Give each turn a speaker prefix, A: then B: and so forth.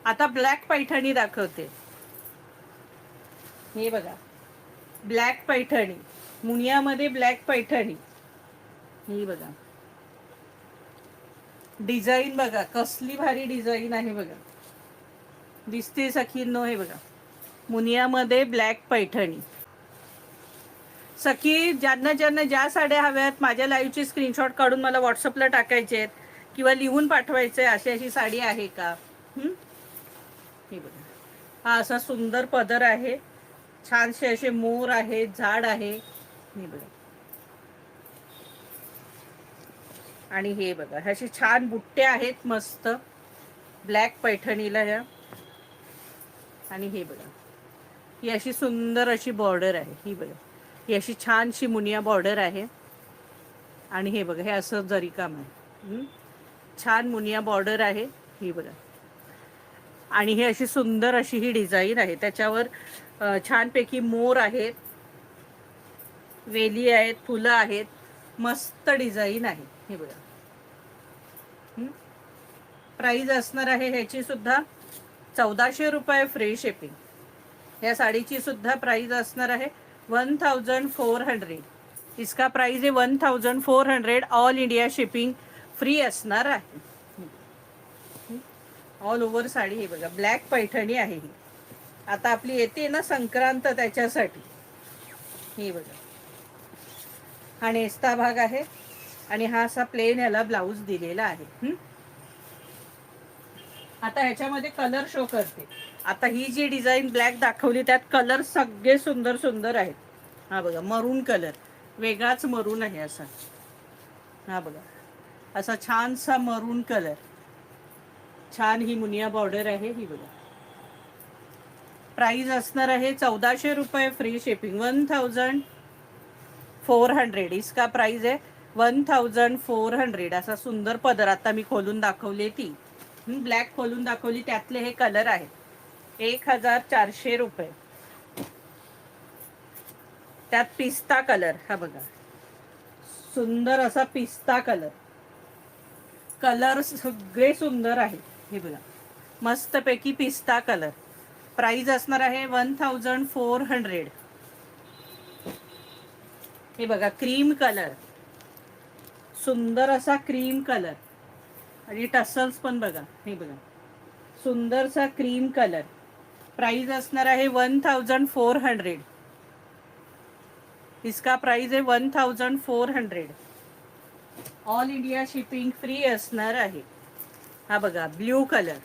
A: आता ब्लॅक पैठणी दाखवते. हे बघा, ब्लॅक पैठणी, मुनियामध्ये ब्लॅक पैठणी. ही बघा डिझाईन, बघा कसली भारी डिझाईन आहे बघा. दिसते सखींनो, हे बघा मुनियामध्ये ब्लॅक पैठणी. सखी ज्यांना ज्यांना ज्या साड्या हव्यात माझ्या लाईव्हची स्क्रीनशॉट काढून मला व्हॉट्सअपला टाकायचे आहेत किंवा लिहून पाठवायचे अशी अशी साडी आहे का. हे बघा, हा असा सुंदर पदर आहे, छानसे असे मोर आहे, झाड आहे. हे बघा, आणि हे बघा ह्याचे छान बुट्टे आहेत मस्त ब्लॅक पैठणीला ह्या. आणि हे बघा, ही अशी सुंदर अशी बॉर्डर आहे. ही बघा, ही अशी छानशी मुनिया बॉर्डर आहे. आणि हे बघा, हे असं जरी काम आहे, छान मुनिया बॉर्डर आहे. ही बघा, आणि हे अशी सुंदर अशी ही डिझाईन आहे. त्याच्यावर छानपैकी मोर आहेत, वेली आहेत, फुलं आहेत, मस्त डिझाईन आहे. हे बघा, प्राइस असणार आहे ह्याची सुद्धा 1400 रुपये फ्री शिपिंग. या साडीची सुद्धा प्राइस असणार आहे 1400. इसका प्राइस आहे 1400. ऑल इंडिया शिपिंग फ्री असणार आहे. All over sari. हे बघा, ब्लॅक पैठणी आहे ही. आता आपली येते ना संक्रांत, त्याच्यासाठी. हे बघा, हा नेस्ता भाग आहे आणि हा असा प्लेन याला ब्लाऊज दिलेला आहे. आता ह्याच्यामध्ये कलर शो करते. आता ही जी डिझाईन ब्लॅक दाखवली त्यात कलर सगळे सुंदर सुंदर आहेत. हा बघा, मरून कलर, वेगळाच मरून आहे असा. हा बघा, असा छानसा मरून कलर, छान ही मुनिया बॉर्डर आहे. ही बघा, प्राइस असणार आहे 1400 रुपये फ्री शिपिंग. 1400. इसका प्राइस आहे 1400. असा सुंदर पदर. आता मी खोलून दाखवली ती ब्लॅक खोलून दाखवली, त्यातले हे कलर आहेत. 1400 रुपये. त्यात पिस्ता कलर, हा बघा सुंदर असा पिस्ता कलर. कलर सगळे सुंदर आहे. हे बघा, मस्तपैकी पिस्ता कलर. प्राइस असणार आहे 1400. हे बघा, क्रीम कलर, सुंदर असा क्रीम कलर. आणि टसल्स पण बघा. हे बघा, सुंदरसा क्रीम कलर. प्राइस असणार आहे 1400. इसका प्राइस आहे 1400. ऑल इंडिया शिपिंग फ्री असणार आहे. हा बघा, ब्ल्यू कलर.